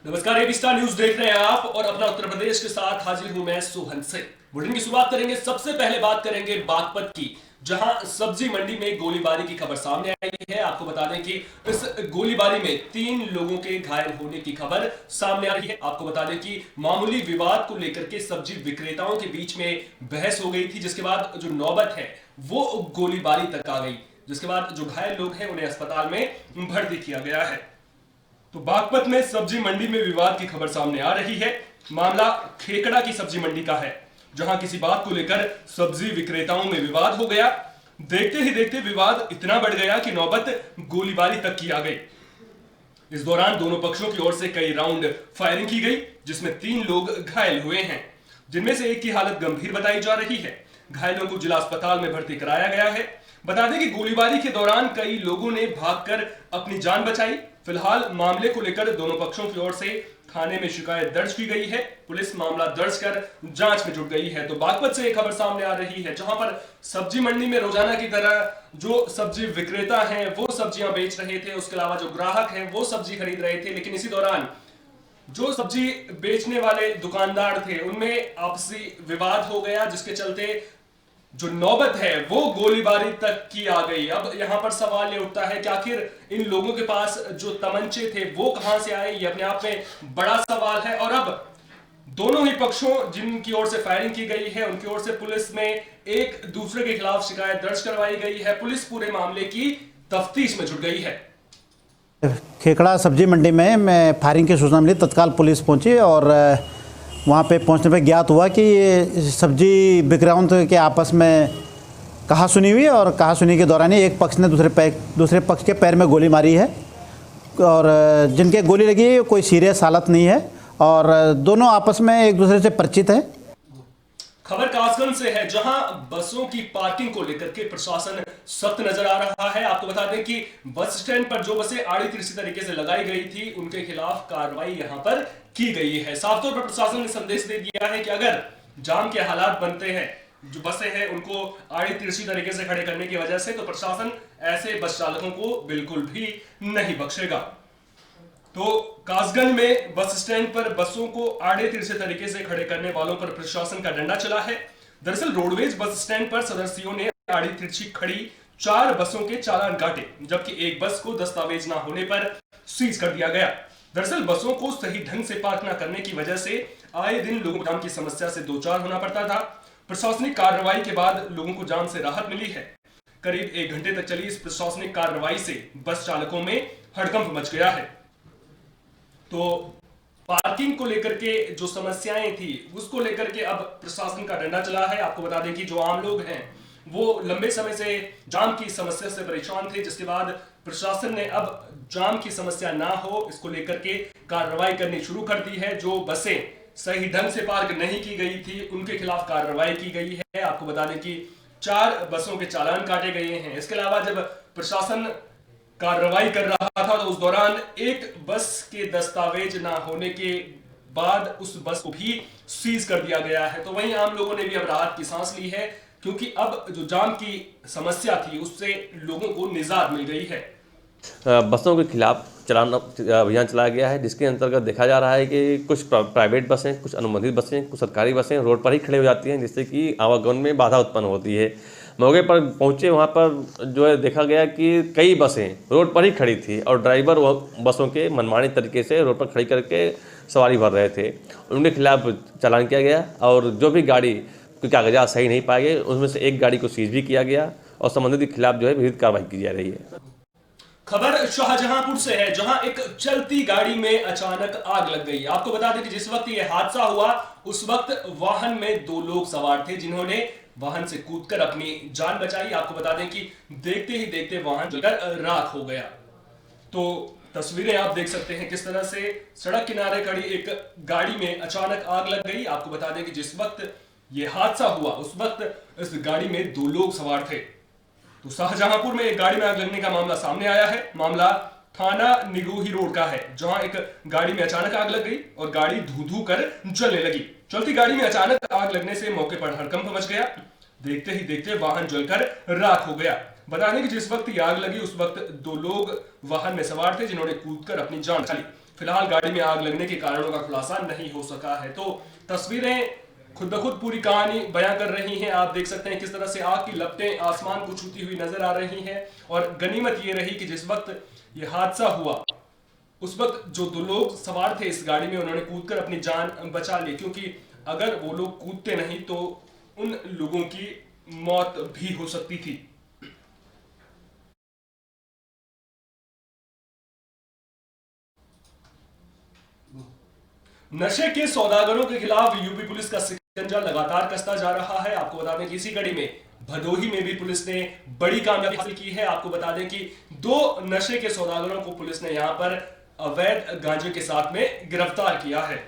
नमस्कार, AB star news देख रहे हैं आप और अपना उत्तर प्रदेश के साथ हाजिर हूं मैं सोहन सिंह। बुलेटिन की शुरुआत करेंगे। सबसे पहले बात करेंगे बागपत की, जहां सब्जी मंडी में गोलीबारी की खबर सामने आई है। आपको बता दें कि इस गोलीबारी में 3 लोगों के घायल होने की खबर सामने आ रही है। आपको बता दें कि मामूली विवाद को लेकर के सब्जी विक्रेताओं के बीच में बहस हो गई थी, जिसके बाद जो नौबत है वो गोलीबारी तक आ गई, जिसके बाद जो घायल लोग हैं उन्हें अस्पताल में भर्ती किया गया है। तो बागपत में सब्जी मंडी में विवाद की खबर सामने आ रही है। मामला खेकड़ा की सब्जी मंडी का है, जहां किसी बात को लेकर सब्जी विक्रेताओं में विवाद हो गया। देखते ही देखते विवाद इतना बढ़ गया कि नौबत गोलीबारी तक की आ गई। इस दौरान दोनों पक्षों की ओर से कई राउंड फायरिंग की गई, जिसमें 3 लोग घायल हुए हैं, जिनमें से एक की हालत गंभीर बताई जा रही है। घायलों को जिला अस्पताल में भर्ती कराया गया है। बता दें कि गोलीबारी के दौरान कई लोगों ने भागकर अपनी जान बचाई। फिलहाल मामले को लेकर दोनों पक्षों की ओर से थाने में शिकायत दर्ज की गई है। पुलिस मामला दर्ज कर जांच में जुट गई है। तो बागपत से एक खबर सामने आ रही है, जहां पर सब्जी मंडी में रोजाना की तरह जो सब्जी विक्रेता हैं वो सब्जियां बेच रहे थे, उसके अलावा जो ग्राहक हैं वो सब्जी खरीद रहे थे। लेकिन इसी दौरान जो सब्जी बेचने वाले दुकानदार थे उनमें आपसी विवाद हो गया, जिसके चलते जो नौबत है वो गोलीबारी तक की आ गई। अब यहां पर सवाल ये उठता है कि आखिर इन लोगों के पास जो तमंचे थे वो कहां से आए, ये अपने आप में बड़ा सवाल है। और अब दोनों ही पक्षों जिनकी ओर से फायरिंग की गई है उनकी ओर से पुलिस में एक दूसरे के खिलाफ शिकायत दर्ज करवाई गई है। पुलिस पूरे मामले की तफ्तीश में जुट गई है। खेकड़ा सब्जी मंडी में मैं फायरिंग की सूचना मिली, तत्काल पुलिस पहुंची और वहां पे पहुंचने पे ज्ञात हुआ कि सब्जी विक्रेताओं के आपस में कहासुनी हुई और कहासुनी के दौरान ही एक पक्ष ने दूसरे पक्ष के पैर में गोली मारी है और जिनके गोली लगी है कोई सीरियस हालत नहीं है और दोनों आपस में एक दूसरे से परिचित हैं। खबर कासगंज से है, जहां बसों की पार्किंग को लेकर के प्रशासन सख्त नजर आ रहा है। आपको बता दें कि बस स्टैंड पर जो बसें आड़ी तिरछी तरीके से लगाई गई थी उनके खिलाफ कार्रवाई यहां पर की गई है। साफ तौर पर प्रशासन ने संदेश दे दिया है कि अगर जाम के हालात बनते हैं, जो बसें हैं उनको आड़ी तिरछी तरीके से खड़े करने की वजह से, तो प्रशासन ऐसे बस चालकों को बिल्कुल भी नहीं बख्शेगा। तो कासगंज में बस स्टैंड पर बसों को आड़े तिरछे तरीके से खड़े करने वालों पर प्रशासन का डंडा चला है। दरअसल रोडवेज बस स्टैंड पर सदस्यों ने आड़ी तिरछी खड़ी 4 बसों के चालान काटे, जबकि एक बस को दस्तावेज न होने पर सीज कर दिया गया। दरअसल बसों को सही ढंग से पार्क न करने की वजह से आए दिन लोगों को जाम की समस्या से दो चार होना पड़ता था। प्रशासनिक कार्रवाई के बाद लोगों को जाम से राहत मिली है। करीब 1 घंटे तक चली इस प्रशासनिक कार्रवाई से बस चालकों में हड़कंप मच गया है। तो पार्किंग को लेकर के जो समस्याएं थी उसको लेकर के अब प्रशासन का डंडा चला है। आपको बता दें कि जो आम लोग हैं वो लंबे समय से जाम की समस्या से परेशान थे, जिसके बाद प्रशासन ने अब जाम की समस्या ना हो इसको लेकर के कार्रवाई करनी शुरू कर दी है। जो बसें सही ढंग से पार्क नहीं की गई थी उनके खिलाफ कार्रवाई की गई है। आपको बता दें कि 4 बसों के चालान काटे गए हैं। इसके अलावा जब प्रशासन कार्रवाई कर रहा था तो उस दौरान एक बस के दस्तावेज ना होने के बाद उस बस को भी सीज कर दिया गया है। तो वहीं आम लोगों ने भी अब राहत की सांस ली है, क्योंकि अब जो जाम की समस्या थी उससे लोगों को निजात मिल गई है। बसों के खिलाफ चलान अभियान चलाया गया है, जिसके अंतर्गत देखा जा रहा है कि कुछ प्राइवेट बसें, कुछ अनुबंधित बसें, कुछ सरकारी बसें रोड पर ही खड़े हो जाती हैं, जिससे कि आवागमन में बाधा उत्पन्न होती है। मौके पर पहुंचे वहां पर जो है देखा गया कि कई बसें रोड पर ही खड़ी थी और ड्राइवर बसों के मनमानी तरीके से रोड पर खड़ी करके सवारी भर रहे थे। उनके खिलाफ चालान किया गया और जो भी गाड़ी के कागजात सही नहीं पाए गए उसमें से एक गाड़ी को सीज भी किया गया और संबंधित के खिलाफ जो है विधिक कार्रवाई की जा रही है। खबर शाहजहांपुर से है, जहां एक चलती गाड़ी में अचानक आग लग गई। आपको बता दें कि जिस वक्त यह हादसा हुआ उस वक्त वाहन में 2 लोग सवार थे, जिन्होंने वाहन से कूदकर अपनी जान बचाई। आपको बता दें कि देखते ही देखते वाहन जलकर राख हो गया। तो तस्वीरें आप देख सकते हैं किस तरह से सड़क किनारे खड़ी एक गाड़ी में अचानक आग लग गई। आपको बता दें कि जिस वक्त यह हादसा हुआ उस वक्त इस गाड़ी में 2 लोग सवार थे। तो शाहजहांपुर में एक गाड़ी में आग लगने का मामला सामने आया है। मामला थाना निगोही रोड का है, जहां एक गाड़ी में अचानक आग लग गई और गाड़ी धू धू कर जलने लगी। चलती गाड़ी में अचानक आग लगने से मौके पर हड़कंप मच गया। देखते ही देखते वाहन जलकर राख हो गया। बता दें कि जिस वक्त आग लगी उस वक्त 2 लोग वाहन में सवार थे, जिन्होंने कूदकर अपनी जान बचा ली। फिलहाल गाड़ी में आग लगने के कारणों का खुलासा नहीं हो सका है। तो तस्वीरें खुद ब खुद पूरी कहानी बयां कर रही हैं। आप देख सकते हैं किस तरह से आग की लपटें आसमान को छूती हुई नजर आ रही हैं। और गनीमत ये रही कि जिस वक्त ये हादसा हुआ उस वक्त जो 2 लोग सवार थे इस गाड़ी में, उन्होंने कूदकर अपनी जान बचा ली, क्योंकि अगर वो लोग कूदते नहीं तो उन लोगों की मौत भी हो सकती थी। नशे के सौदागरों के खिलाफ यूपी पुलिस का शिकंजा लगातार कसता जा रहा है। आपको बता दें कि इसी कड़ी में भदोही में भी पुलिस ने बड़ी कामयाबी हासिल की है। आपको बता दें कि 2 नशे के सौदागरों को पुलिस ने यहां पर अवैध गांजे के साथ में गिरफ्तार किया है।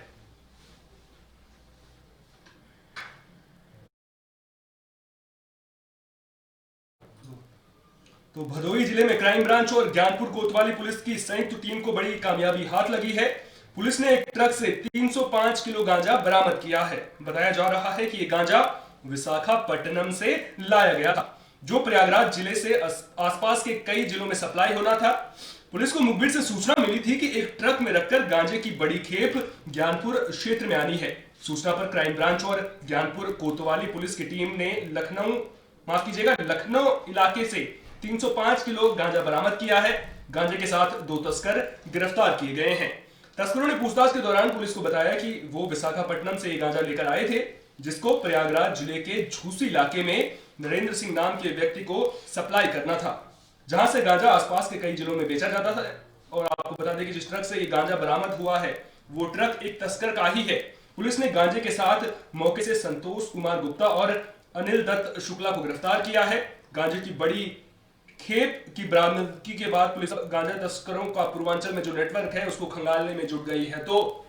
तो भदोही जिले में क्राइम ब्रांच और ज्ञानपुर कोतवाली पुलिस की संयुक्त टीम को बड़ी कामयाबी हाथ लगी है। पुलिस ने एक ट्रक से 305 किलो गांजा बरामद किया है। बताया जा रहा है कि यह गांजा विशाखापट्टनम से लाया गया था, जो प्रयागराज जिले से आसपास के कई जिलों में सप्लाई होना था। पुलिस को मुखबिर से सूचना मिली थी कि एक ट्रक में रखकर गांजे की बड़ी खेप ज्ञानपुर क्षेत्र में आनी है। सूचना पर क्राइम ब्रांच और ज्ञानपुर कोतवाली पुलिस की टीम ने लखनऊ इलाके से 305 किलो गांजा बरामद किया है। गांजे के साथ 2 तस्कर गिरफ्तार किए गए हैं। तस्करों ने पूछताछ के दौरान पुलिस को बताया कि वो विशाखापट्टनम से ये गांजा लेकर आए थे, जिसको प्रयागराज जिले के झूसी इलाके में नरेंद्र सिंह नाम के व्यक्ति को सप्लाई करना था, जहां से गांजा आसपास के कई जिलों में बेचा जाता था। और आपको बता दें कि जिस ट्रक से ये गांजा बरामद हुआ है वो ट्रक एक तस्कर का ही है। पुलिस ने गांजे के साथ मौके से संतोष कुमार गुप्ता और अनिल दत्त शुक्ला को गिरफ्तार किया है। गांजे की बड़ी खेप की बरामदगी के बाद पुलिस गांजा तस्करों का पूर्वांचल में जो नेटवर्क है उसको खंगालने में जुट गई है। तो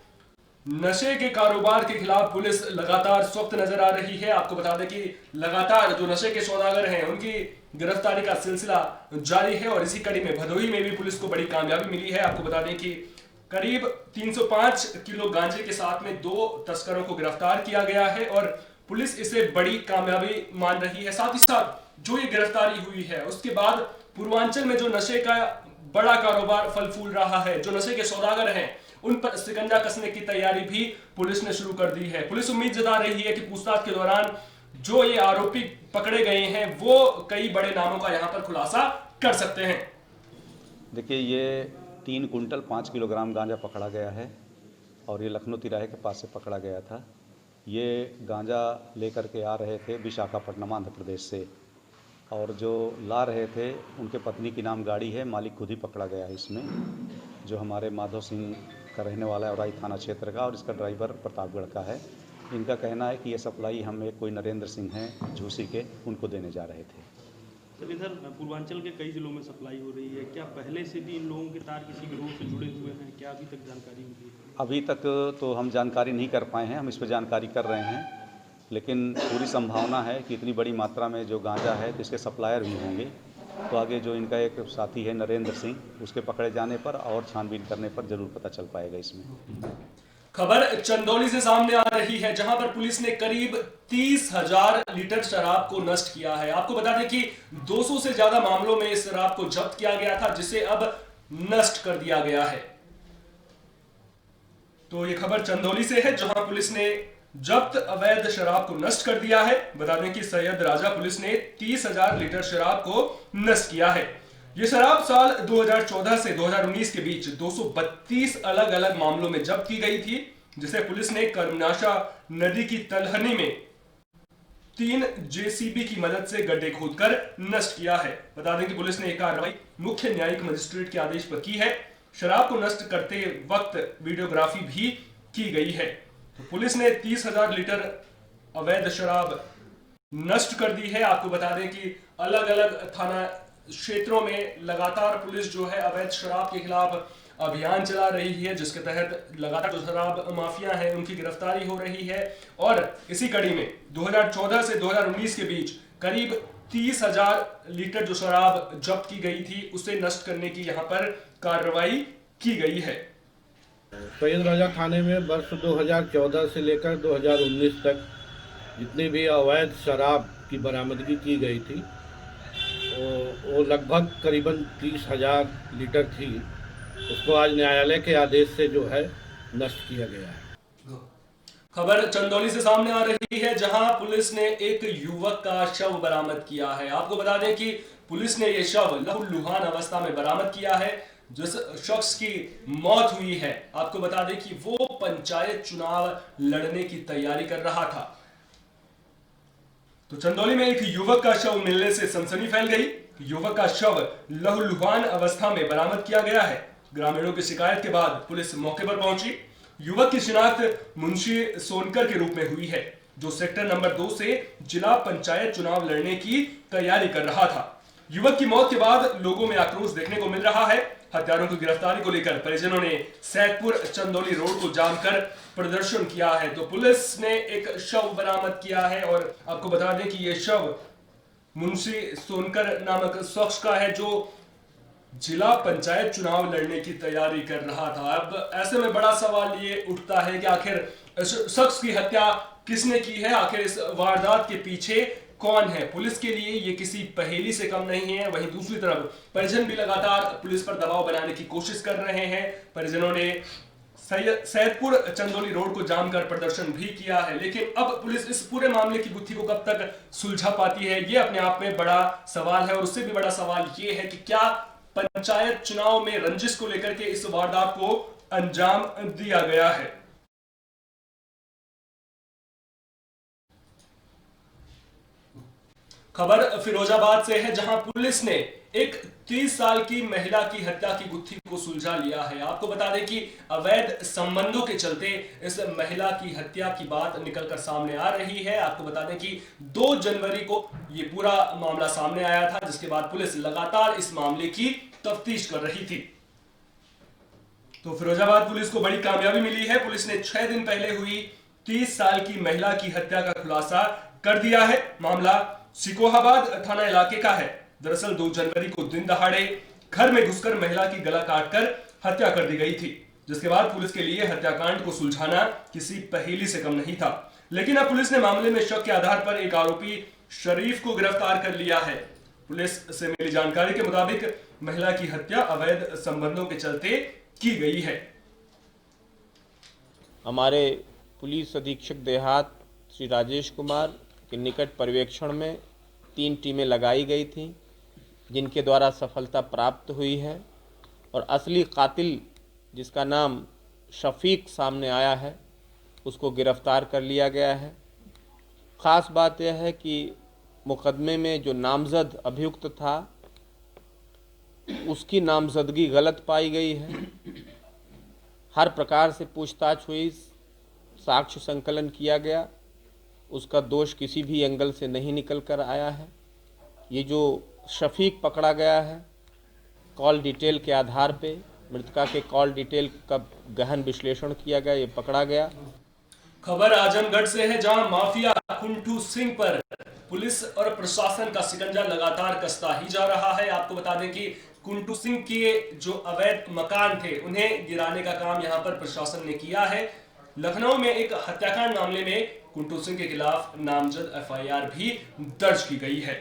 नशे के कारोबार के खिलाफ पुलिस लगातार सख्त नजर आ रही है। आपको बता दें कि लगातार जो नशे के सौदागर हैं उनकी गिरफ्तारी का सिलसिला जारी है। और इसी कड़ी में भदोही में भी पुलिस को बड़ी कामयाबी मिली है। आपको बता दें कि करीब 305 किलो गांजे के साथ में 2 तस्करों को गिरफ्तार किया गया है और पुलिस इसे बड़ी कामयाबी मान रही है। साथ ही साथ जो ये गिरफ्तारी हुई है उसके बाद पूर्वांचल में जो नशे का बड़ा कारोबार फल फूल रहा है, जो नशे के सौदागर हैं उन पर शिकंजा कसने की तैयारी भी पुलिस ने शुरू कर दी है। पुलिस उम्मीद जता रही है कि पूछताछ के दौरान जो ये आरोपी पकड़े गए हैं वो कई बड़े नामों का यहाँ पर खुलासा कर सकते हैं। देखिए, ये 3 कुंटल 5 किलोग्राम गांजा पकड़ा गया है और ये लखनऊ तिराहे के पास से पकड़ा गया था। ये गांजा लेकर के आ रहे थे विशाखापट्टनम आंध्र प्रदेश से, और जो ला रहे थे उनके पत्नी की नाम गाड़ी है, मालिक खुद ही पकड़ा गया है इसमें, जो हमारे माधव सिंह का रहने वाला है औराई थाना क्षेत्र का, और इसका ड्राइवर प्रतापगढ़ का है। इनका कहना है कि ये सप्लाई हमें कोई नरेंद्र सिंह हैं झूसी के, उनको देने जा रहे थे। सर, इधर पूर्वांचल के कई जिलों में सप्लाई हो रही है, क्या पहले से भी इन लोगों के तार किसी गिरोह से जुड़े हुए हैं? क्या अभी तक जानकारी मिली है? अभी तक तो हम जानकारी नहीं कर पाए हैं, हम इस पर जानकारी कर रहे हैं, लेकिन पूरी संभावना है कि इतनी बड़ी मात्रा में जो गांजा है तो इसके सप्लायर भी होंगे। तो आगे जो इनका एक साथी है नरेंद्र सिंह, उसके पकड़े जाने पर और छानबीन करने पर जरूर पता चल पाएगा इसमें। खबर चंदौली से सामने आ रही है, जहां पर पुलिस ने करीब 30,000 लीटर शराब को नष्ट किया है। आपको बता दें कि 200 से ज्यादा मामलों में इस शराब को जब्त किया गया था, जिसे अब नष्ट कर दिया गया है। तो ये खबर चंदौली से है, जहां पुलिस ने जब्त अवैध शराब को नष्ट कर दिया है। बता दें कि सैयद राजा पुलिस ने 30,000 लीटर शराब को नष्ट किया है। ये शराब साल 2014 से 2019 के बीच 232 अलग अलग मामलों में जब्त की गई थी, जिसे पुलिस ने कर्मनाशा नदी की तलहनी में 3 जेसीबी की मदद से गड्ढे खोदकर नष्ट किया है। बता दें कि पुलिस ने यह कार्रवाई मुख्य न्यायिक मजिस्ट्रेट के आदेश पर की है। शराब को नष्ट करते वक्त वीडियोग्राफी भी की गई है। तो पुलिस ने 30,000 लीटर अवैध शराब नष्ट कर दी है। आपको बता दें कि अलग अलग थाना क्षेत्रों में लगातार पुलिस जो है अवैध शराब के खिलाफ अभियान चला रही है, जिसके तहत लगातार जो शराब माफिया हैं उनकी गिरफ्तारी हो रही है। और इसी कड़ी में 2014 से 2019 के बीच करीब 30,000 लीटर जो शराब जब्त की गई थी उसे नष्ट करने की यहाँ पर कार्रवाई की गई है। सैयद राजा थाने में वर्ष 2014 से लेकर 2019 तक जितनी भी अवैध शराब की बरामदगी की गई थी वो लगभग करीबन 30,000 लीटर थी, उसको आज न्यायालय के आदेश से जो है नष्ट किया गया है। खबर चंदौली से सामने आ रही है, जहां पुलिस ने एक युवक का शव बरामद किया है। आपको बता दें कि पुलिस ने यह शव लहूलुहान अवस्था में बरामद किया है। जिस शख्स की मौत हुई है, आपको बता दें कि वो पंचायत चुनाव लड़ने की तैयारी कर रहा था। तो चंदौली में एक युवक का शव मिलने से सनसनी फैल गई। युवक का शव लहूलुहान अवस्था में बरामद किया गया है। ग्रामीणों की शिकायत के बाद पुलिस मौके पर पहुंची। युवक की शिनाख्त मुंशी सोनकर के रूप में हुई है, जो सेक्टर नंबर 2 से जिला पंचायत चुनाव लड़ने की तैयारी कर रहा था। युवक की मौत के बाद लोगों में आक्रोश देखने को मिल रहा है। हत्यारों की गिरफ्तारी को लेकर परिजनों ने सैदपुर चंदौली रोड को जाम कर प्रदर्शन किया है। तो पुलिस ने एक शव बरामद किया है और आपको बता दें कि यह शव मुंशी सोनकर नामक शख्स का है, जो जिला पंचायत चुनाव लड़ने की तैयारी कर रहा था। अब ऐसे में बड़ा सवाल ये उठता है कि आखिर इस शख्स की हत्या किसने की है, आखिर इस वारदात के पीछे कौन है। पुलिस के लिए ये किसी पहेली से कम नहीं है। वहीं दूसरी तरफ परिजन भी लगातार पुलिस पर दबाव बनाने की कोशिश कर रहे हैं। परिजनों ने सैदपुर चंदौली रोड को जाम कर प्रदर्शन भी किया है, लेकिन अब पुलिस इस पूरे मामले की गुत्थी को कब तक सुलझा पाती है, ये अपने आप में बड़ा सवाल है। और उससे भी बड़ा सवाल ये है कि क्या पंचायत चुनाव में रंजिश को लेकर के इस वारदात को अंजाम दिया गया है। खबर फिरोजाबाद से है, जहां पुलिस ने एक 30 साल की महिला की हत्या की गुत्थी को सुलझा लिया है। आपको बता दें कि अवैध संबंधों के चलते इस महिला की हत्या की बात निकलकर सामने आ रही है। आपको बता दें कि 2 जनवरी को ये पूरा मामला सामने आया था, जिसके बाद पुलिस लगातार इस मामले की तफ्तीश कर रही थी। तो फिरोजाबाद पुलिस को बड़ी कामयाबी मिली है। पुलिस ने 6 दिन पहले हुई 30 साल की महिला की हत्या का खुलासा कर दिया है। मामला सिकोहाबाद थाना इलाके का है। दरअसल 2 जनवरी को दिन दहाड़े घर में घुसकर महिला की गला काटकर हत्या कर दी गई थी, जिसके बाद पुलिस के लिए हत्याकांड को सुलझाना किसी पहेली से कम नहीं था। लेकिन अब पुलिस ने मामले में शक के आधार पर एक आरोपी शरीफ को गिरफ्तार कर लिया है। पुलिस से मिली जानकारी के मुताबिक महिला की हत्या अवैध संबंधों के चलते की गई है। हमारे पुलिस अधीक्षक देहात श्री राजेश कुमार के निकट पर्यवेक्षण में 3 टीमें लगाई गई थीं, जिनके द्वारा सफलता प्राप्त हुई है और असली कातिल, जिसका नाम शफीक सामने आया है, उसको गिरफ्तार कर लिया गया है। ख़ास बात यह है कि मुकदमे में जो नामजद अभियुक्त था, उसकी नामजदगी गलत पाई गई है। हर प्रकार से पूछताछ हुई, साक्ष्य संकलन किया गया, उसका दोष किसी भी एंगल से नहीं निकल कर आया है। ये जो शफीक पकड़ा गया है, कॉल डिटेल के आधार पे, मृतका के कॉल डिटेल का गहन विश्लेषण किया गया, ये पकड़ा गया। खबर आजमगढ़ से है, जहां माफिया कुंटू सिंह पर पुलिस और प्रशासन का शिकंजा लगातार कसता ही जा रहा है। आपको बता दें कि कुंटू सिंह के जो अवैध मकान थे, उन्हें गिराने का काम यहां पर प्रशासन ने किया है। लखनऊ में एक हत्याकांड मामले में कुंटू सिंह के खिलाफ नामजद एफआईआर भी दर्ज की गई है।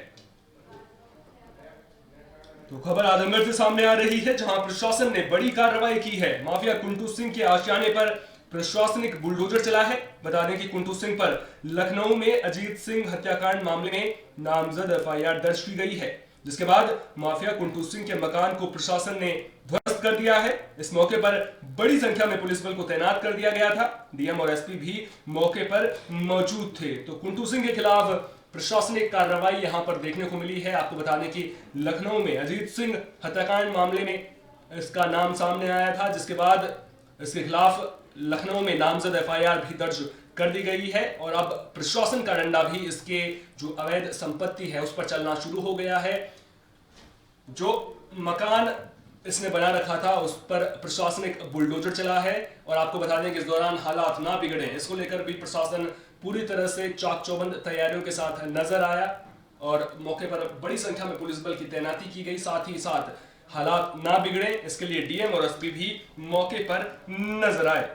तो खबर आजमगढ़ से सामने आ रही है, जहां प्रशासन ने बड़ी कार्रवाई की है। माफिया कुंटू सिंह के आशियाने पर प्रशासनिक बुलडोजर चला है। बता दें कि कुंटू सिंह पर लखनऊ में अजीत सिंह हत्याकांड मामले में नामजद एफआईआर दर्ज की गई है, जिसके बाद माफिया कुंटू सिंह के मकान को प्रशासन ने ध्वस्त कर दिया है। इस मौके पर बड़ी संख्या में पुलिस बल को तैनात कर दिया गया था। डीएम और एसपी भी मौके पर मौजूद थे। तो कुंटू सिंह के खिलाफ प्रशासनिक कार्रवाई यहां पर देखने को मिली है। आपको बता दें कि लखनऊ में अजीत सिंह हत्याकांड मामले में इसका नाम सामने आया था, जिसके बाद इसके खिलाफ लखनऊ में नामजद एफआईआर भी दर्ज कर दी गई है और अब प्रशासन का डंडा भी इसके जो अवैध संपत्ति है उस पर चलना शुरू हो गया है। जो मकान इसने बना रखा था उस पर प्रशासनिक बुलडोजर चला है और आपको बता दें कि इस दौरान हालात ना बिगड़े, इसको लेकर भी प्रशासन पूरी तरह से चाक चौबंद तैयारियों के साथ नजर आया और मौके पर बड़ी संख्या में पुलिस बल की तैनाती की गई। साथ ही साथ हालात ना बिगड़े, इसके लिए डीएम और एसपी भी मौके पर नजर आए।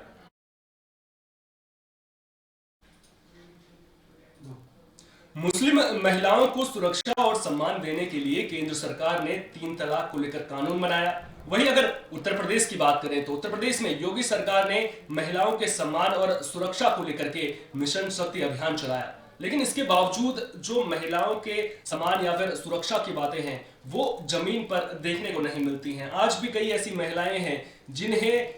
मुस्लिम महिलाओं को सुरक्षा और सम्मान देने के लिए केंद्र सरकार ने 3 तलाक को लेकर कानून बनाया। वहीं अगर उत्तर प्रदेश की बात करें तो उत्तर प्रदेश में योगी सरकार ने महिलाओं के सम्मान और सुरक्षा को लेकर के मिशन शक्ति अभियान चलाया। लेकिन इसके बावजूद जो महिलाओं के सम्मान या फिर सुरक्षा की बातें हैं वो जमीन पर देखने को नहीं मिलती हैं। आज भी कई ऐसी महिलाएं हैं जिन्हें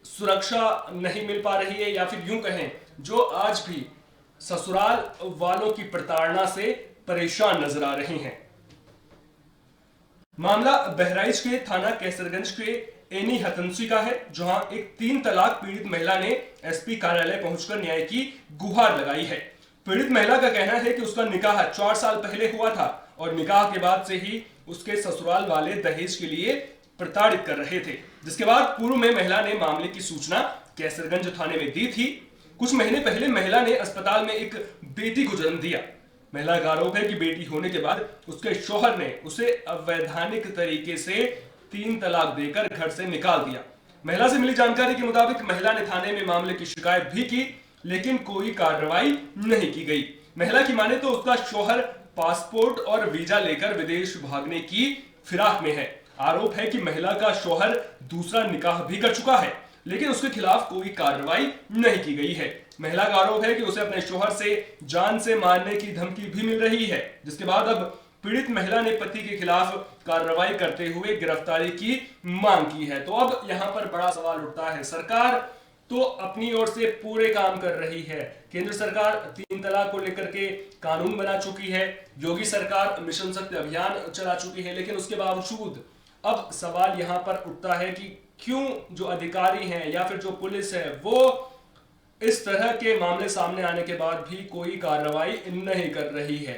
सुरक्षा नहीं मिल पा रही है, या फिर यूं कहें जो आज भी ससुराल वालों की प्रताड़ना से परेशान नजर आ रही हैं। मामला बहराइच के थाना कैसरगंज के एनी हतनसी का है, जहां एक 3 तलाक पीड़ित महिला ने एसपी कार्यालय पहुंचकर न्याय की गुहार लगाई है। पीड़ित महिला का कहना है कि उसका निकाह 4 साल पहले हुआ था और निकाह के बाद से ही उसके ससुराल वाले दहेज के लिए प्रताड़ित कर रहे थे, जिसके बाद पूर्व में महिला ने मामले की सूचना कैसरगंज थाने में दी थी। कुछ महीने पहले महिला ने अस्पताल में एक बेटी को जन्म दिया। महिला का आरोप है कि बेटी होने के बाद उसके शौहर ने उसे अवैधानिक तरीके से 3 तलाक देकर घर से निकाल दिया। महिला से मिली जानकारी के मुताबिक महिला ने थाने में मामले की शिकायत भी की, लेकिन कोई कार्रवाई नहीं की गई। महिला की माने तो उसका शौहर पासपोर्ट और वीजा लेकर विदेश भागने की फिराक में है। आरोप है कि महिला का शौहर दूसरा निकाह भी कर चुका है, लेकिन उसके खिलाफ कोई कार्रवाई नहीं की गई है। महिला का आरोप है कि उसे अपने शौहर से जान से मारने की धमकी भी मिल रही है, जिसके बाद अब पीड़ित महिला ने पति के खिलाफ कार्रवाई करते हुए गिरफ्तारी की मांग की है। तो अब यहाँ पर बड़ा सवाल उठता है, सरकार तो अपनी ओर से पूरे काम कर रही है। केंद्र सरकार 3 तलाक को लेकर के कानून बना चुकी है, योगी सरकार मिशन शक्ति अभियान चला चुकी है, लेकिन उसके बावजूद अब सवाल यहाँ पर उठता है कि क्यों जो अधिकारी हैं या फिर जो पुलिस है वो इस तरह के मामले सामने आने के बाद भी कोई कार्रवाई नहीं कर रही है।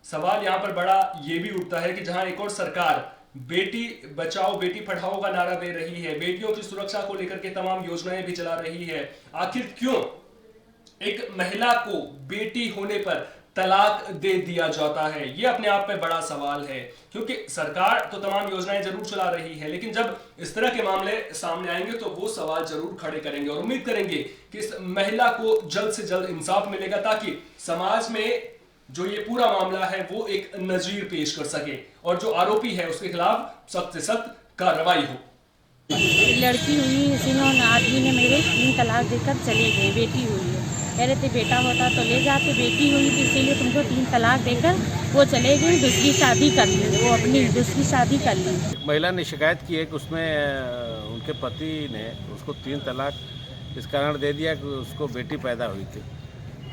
सवाल यहाँ पर बड़ा ये भी उठता है कि जहां एक और सरकार बेटी बचाओ बेटी पढ़ाओ का नारा दे रही है, बेटियों की सुरक्षा को लेकर के तमाम योजनाएं भी चला रही है, आखिर क्यों एक महिला को बेटी होने पर तलाक दे दिया जाता है? ये अपने आप में बड़ा सवाल है, क्योंकि सरकार तो तमाम योजनाएं जरूर चला रही है, लेकिन जब इस तरह के मामले सामने आएंगे तो वो सवाल जरूर खड़े करेंगे और उम्मीद करेंगे कि इस महिला को जल्द से जल्द इंसाफ मिलेगा, ताकि समाज में जो ये पूरा मामला है वो एक नजीर पेश कर सके और जो आरोपी है उसके खिलाफ सख्त से सख्त कार्रवाई हो। लड़की हुई, इन्होंने आदमी ने मेरे 3 तलाक देकर चले गए। बेटी हुई है, कह रहे थे बेटा होता तो ले जाते, बेटी हुई थी इसीलिए तुमको 3 तलाक देकर वो चले गए, दूसरी शादी कर ली, वो अपनी दूसरी शादी कर ली। महिला ने शिकायत की है कि उसमें उनके पति ने उसको 3 तलाक इस कारण दे दिया कि उसको बेटी पैदा हुई थी।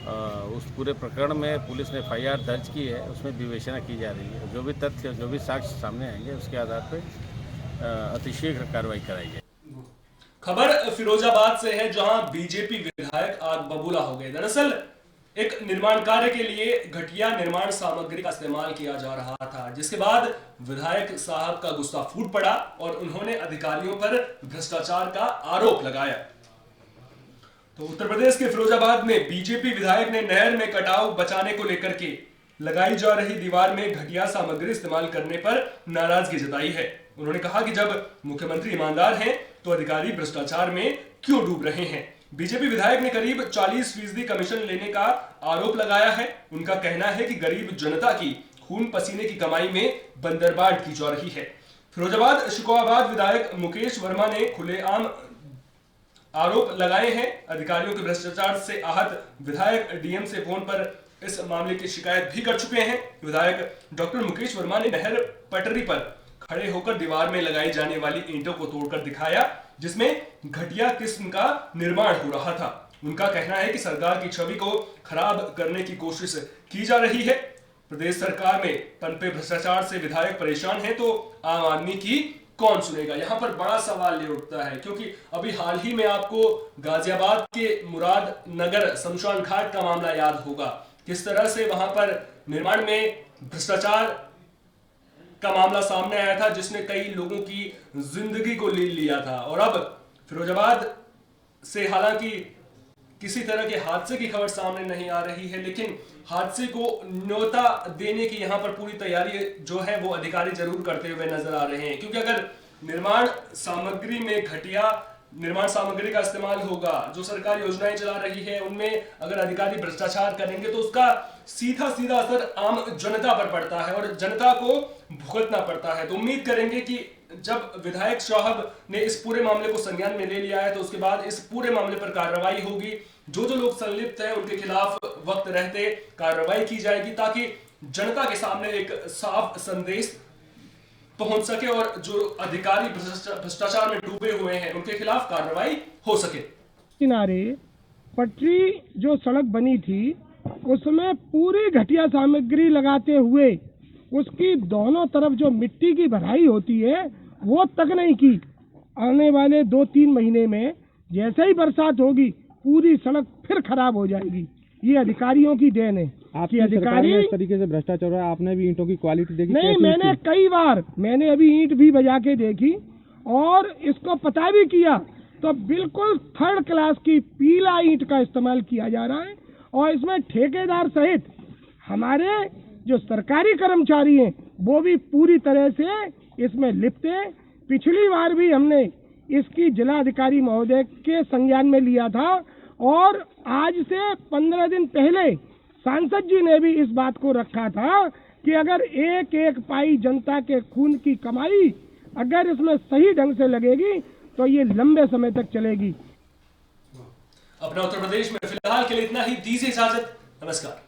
उस पूरे प्रकरण में पुलिस ने FIR दर्ज की है, उसमें विवेचना की जा रही है। जो भी तथ्य जो भी साक्ष्य सामने आएंगे उसके आधार पर अतिशीघ्र कार्रवाई कराई जाए। खबर फिरोजाबाद से है, जहां बीजेपी विधायक आग बबूला हो गए। दरअसल एक निर्माण कार्य के लिए घटिया निर्माण सामग्री का इस्तेमाल किया जा रहा था, जिसके बाद विधायक साहब का गुस्सा फूट पड़ा और उन्होंने अधिकारियों पर भ्रष्टाचार का आरोप लगाया। तो उत्तर प्रदेश के फिरोजाबाद में बीजेपी विधायक ने नहर में कटाव बचाने को लेकर के लगाई जा रही दीवार में घटिया सामग्री इस्तेमाल करने पर नाराजगी जताई है। उन्होंने कहा कि जब मुख्यमंत्री ईमानदार हैं तो अधिकारी भ्रष्टाचार में क्यों डूब रहे हैं। बीजेपी विधायक ने करीब 40% कमीशन लेने का आरोप लगाया है। उनका कहना है कि गरीब जनता की खून पसीने की कमाई में बंदरबाट की जा रही है। फिरोजाबाद शिकोहाबाद विधायक मुकेश वर्मा ने खुलेआम आरोप लगाए हैं। अधिकारियों के भ्रष्टाचार से आहत विधायक डीएम से फोन पर इस मामले की शिकायत भी कर चुके हैं। विधायक डॉक्टर मुकेश वर्मा ने नहर पटरी पर खड़े होकर दीवार में लगाई जाने वाली ईंटों को तोड़कर दिखाया, जिसमें घटिया किस्म का निर्माण हो रहा था। उनका कहना है कि सरकार की छवि को खराब करने की कोशिश की जा रही है। प्रदेश सरकार में पनपे भ्रष्टाचार से विधायक परेशान है तो आम आदमी की कौन सुनेगा? यहाँ पर बड़ा सवाल ये उठता है, क्योंकि अभी हाल ही में आपको गाजियाबाद के मुराद नगर शमशान घाट का मामला याद होगा, किस तरह से वहां पर निर्माण में भ्रष्टाचार का मामला सामने आया था, जिसने कई लोगों की जिंदगी को ले लिया था। और अब फिरोजाबाद से हालांकि किसी तरह के हादसे की खबर सामने नहीं आ रही है, लेकिन हादसे को न्योता देने की यहाँ पर पूरी तैयारी जो है वो अधिकारी जरूर करते हुए नजर आ रहे हैं। क्योंकि अगर निर्माण सामग्री में घटिया निर्माण सामग्री का इस्तेमाल होगा, जो सरकार योजनाएं चला रही है उनमें अगर अधिकारी भ्रष्टाचार करेंगे तो उसका सीधा सीधा असर आम जनता पर पड़ता है और जनता को भुगतना पड़ता है। तो उम्मीद करेंगे कि जब विधायक साहब ने इस पूरे मामले को संज्ञान में ले लिया है तो उसके बाद इस पूरे मामले पर कार्रवाई होगी। जो लोग संलिप्त हैं उनके खिलाफ वक्त रहते कार्रवाई की जाएगी ताकि जनता के सामने एक साफ संदेश पहुंच सके और जो अधिकारी भ्रष्टाचार में डूबे हुए हैं उनके खिलाफ कार्रवाई हो सके। किनारे पटरी जो सड़क बनी थी उसमें पूरी घटिया सामग्री लगाते हुए उसकी दोनों तरफ जो मिट्टी की भराई होती है वो तक नहीं की। आने वाले 2-3 महीने में जैसे ही बरसात होगी पूरी सड़क फिर खराब हो जाएगी। ये अधिकारियों की देन है। आपकी अधिकारी इस तरीके से भ्रष्टाचार है। आपने भी ईंटों की क्वालिटी देखी? नहीं, मैंने कई बार अभी ईंट भी बजा के देखी और इसको पता भी किया तो बिल्कुल 3rd क्लास की पीला ईंट का इस्तेमाल किया जा रहा है और इसमें ठेकेदार सहित हमारे जो सरकारी कर्मचारी हैं वो भी पूरी तरह से इसमें लिप्त हैं। पिछली बार भी हमने इसकी जिला अधिकारी महोदय के संज्ञान में लिया था और आज से 15 दिन पहले सांसद जी ने भी इस बात को रखा था कि अगर एक एक पाई जनता के खून की कमाई अगर इसमें सही ढंग से लगेगी तो ये लंबे समय तक चलेगी। अपना उत्तर प्रदेश में फिलहाल के लिए इतना ही। दीजिए इजाजत। नमस्कार।